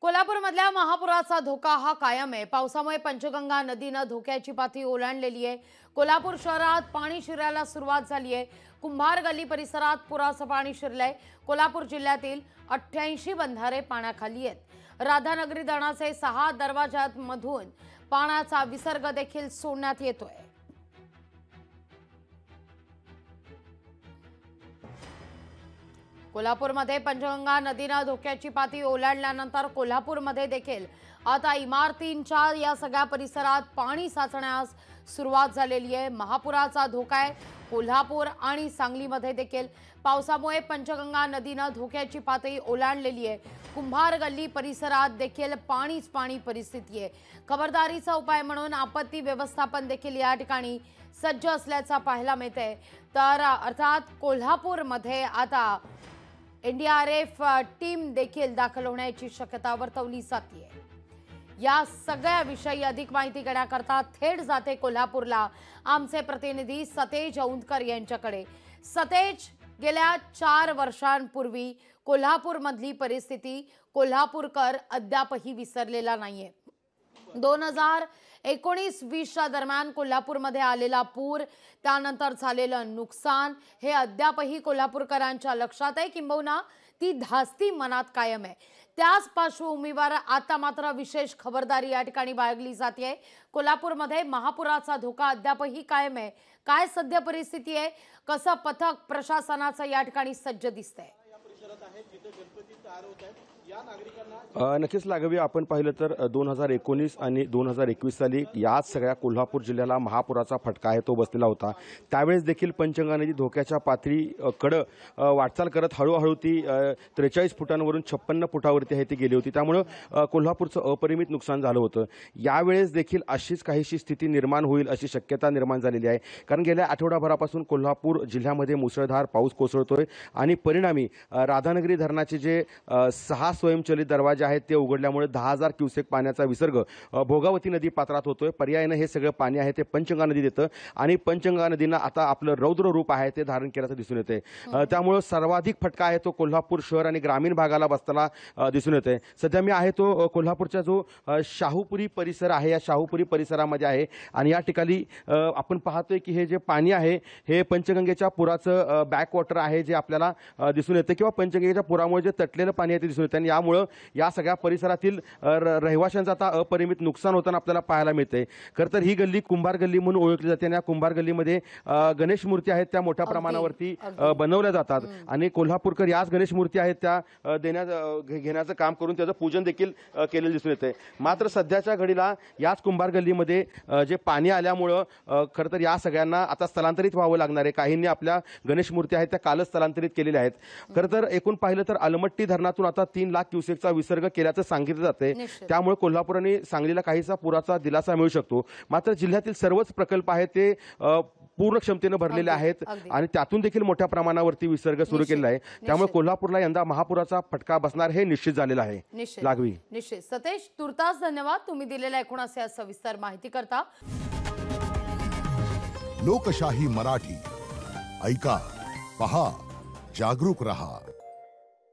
कोल्हापूरमधल्या महापुराचा धोका हा कायम आहे। पावसामुळे पंचगंगा नदीनं धोक्याची पातळी ओलांडलेली आहे। कोल्हापूर शहरात पाणी शिरायला सुरुवात झाली आहे। कुंभार गल्ली परिसरात पुराचं पाणी शिरलंय। कोल्हापूर जिल्ह्यातील 88 बंधारे पाण्याखाली आहेत। राधानगरी धरणाचे 6 दरवाजांमधून पाण्याचा विसर्ग देखील सोडण्यात येतोय। कोल्हापूरमध्ये पंचगंगा नदीनं धोक्याची पातळी ओलांडल्यानंतर कोल्हापूरमध्ये देखील आता इमारतींच्या या सगळ्या परिसरात पाणी साचण्यास सुरुवात झालेली आहे। महापुराचा धोका आहे कोल्हापूर आणि सांगलीमध्ये देखील। पावसामुळे पंचगंगा नदीनं धोक्याची पातळी ओलांडलेली आहे। कुंभार गल्ली परिसरात देखील पाणीच पाणी परिस्थिती आहे। खबरदारीचा उपाय म्हणून आपत्ती व्यवस्थापन देखील या ठिकाणी सज्ज असल्याचं पाहायला मिळतंय। तर अर्थात कोल्हापूरमध्ये आता एनडीआरएफ टीम देखील दाखल होण्याची शक्यता वर्तवली जाते। या सगळ्या विषयी अधिक माहिती घेण्याकरता थेट जाते कोल्हापूरला आमचे प्रतिनिधी सतेज औंधकर यांच्याकडे। सतेज, गेल्या 4 वर्षांपूर्वी कोल्हापूरमधली परिस्थिती कोल्हापूरकर अद्यापही विसरलेला नाहीये। 2019-20 दरम्यान कोल्हापूरमध्ये आलेला पूर, त्यानंतर झालेलं नुकसान हे अद्यापही कोल्हापूरकरांच्या लक्षात आहे, किंबहुना ती धास्ती मनात कायम आहे। त्याच पार्श्वभूमीवर आता मात्र विशेष खबरदारी या ठिकाणी बाळगली जाते। कोल्हापूरमध्ये महापुराचा धोका अद्यापही कायम आहे। काय सध्या परिस्थिती आहे, कसं पथक प्रशासनाचं या ठिकाणी सज्ज दिसतंय? नक्कीच लागवी, आपण पाहिलं तर 2019 आणि 2021 साली याच सगळ्या कोल्हापूर जिल्ह्याला महापुराचा फटका आहे तो बसलेला होता। त्यावेळेस देखील पंचगंगा नदी धोक्याच्या पातळीकडे वाटचाल करत हळूहळू ती 43 फुटांवरून 56 फुटावरती आहे ती गेली होती। त्यामुळे कोल्हापूरचं अपरिमित नुकसान झालं होतं। यावेळेस देखील अशीच काहीशी स्थिती निर्माण होईल अशी शक्यता निर्माण झालेली आहे, कारण गेल्या आठवडाभरापासून कोल्हापूर जिल्ह्यामध्ये मुसळधार पाऊस कोसळतोय आणि परिणामी राधानगरी धरणाचे जे 6 स्वयंचलित दरवाजे आहेत ते उघडल्यामुळे 10,000 क्युसेक पाण्याचा विसर्ग भोगावती नदी पात्रात होतोय। पर्यायाने हे सगळं पाणी आहे ते पंचगंगा नदीत येतं आणि पंचगंगा नदीनं आता आपलं रौद्र रूप आहे ते धारण केल्याचं दिसून येते। त्यामुळे सर्वाधिक फटका आहे तो कोल्हापूर शहर आणि ग्रामीण भागाला बसताना दिसून येते। सध्या मी आहे तो कोल्हापूरचा जो शाहूपुरी परिसर आहे, या शाहूपुरी परिसरामध्ये आहे आणि या ठिकाणी आपण पाहतोय की हे जे पाणी आहे हे पंचगंगेच्या पुराचं बॅकवॉटर आहे जे आपल्याला दिसून येते, किंवा पंचगंगेच्या पुरामुळे जे तटलेलं पाणी आहे ते दिसून येते आणि यामुळे या सगळ्या परिसरातील रहिवाशांचं आता अपरिमित नुकसान होताना आपल्याला पाहायला मिळते। खरं तर ही गल्ली कुंभार गल्ली म्हणून ओळखली जाते आणि या कुंभार गल्लीमध्ये गणेश मूर्ती आहेत त्या मोठ्या प्रमाणावरती बनवल्या जातात आणि कोल्हापूरकर याच गणेश मूर्ती आहेत त्या घेण्याचं काम करून त्याचं पूजन देखील केलेलं दिसून येते। मात्र सध्याच्या घडीला याच कुंभार गल्लीमध्ये जे पाणी आल्यामुळं खरं तर या सगळ्यांना आता स्थलांतरित व्हावं लागणार आहे। काहींनी आपल्या गणेश मूर्ती आहेत त्या कालच स्थलांतरित केलेल्या आहेत। खरं तर एकूण पाहिलं तर अलमट्टी धरणातून आता 3 लाख क्युसेकचा विसर्ग केल्याचं सांगितलं जाते। त्यामुळे कोल्हापूर आणि सांगलीला काहीसा पुराचा दिलासा मिळू शकतो। मात्र जिल्ह्यातील सर्वच प्रकल्प आहेत ते पूर्ण क्षमतेने भरलेले आहेत आणि त्यातून देखील मोठ्या प्रमाणावरती विसर्ग सुरू केलेला आहे। त्यामुळे कोल्हापूरला यंदा महापुराचा फटका बसणार हे निश्चित झालेलं आहे। लागवी, निश्चित। सतेज, तुर्तास धन्यवाद तुम्ही दिलेल्या एकूण असे सविस्तर माहिती करता। लोकशाही मराठी ऐका, पहा, जागरूक रहा।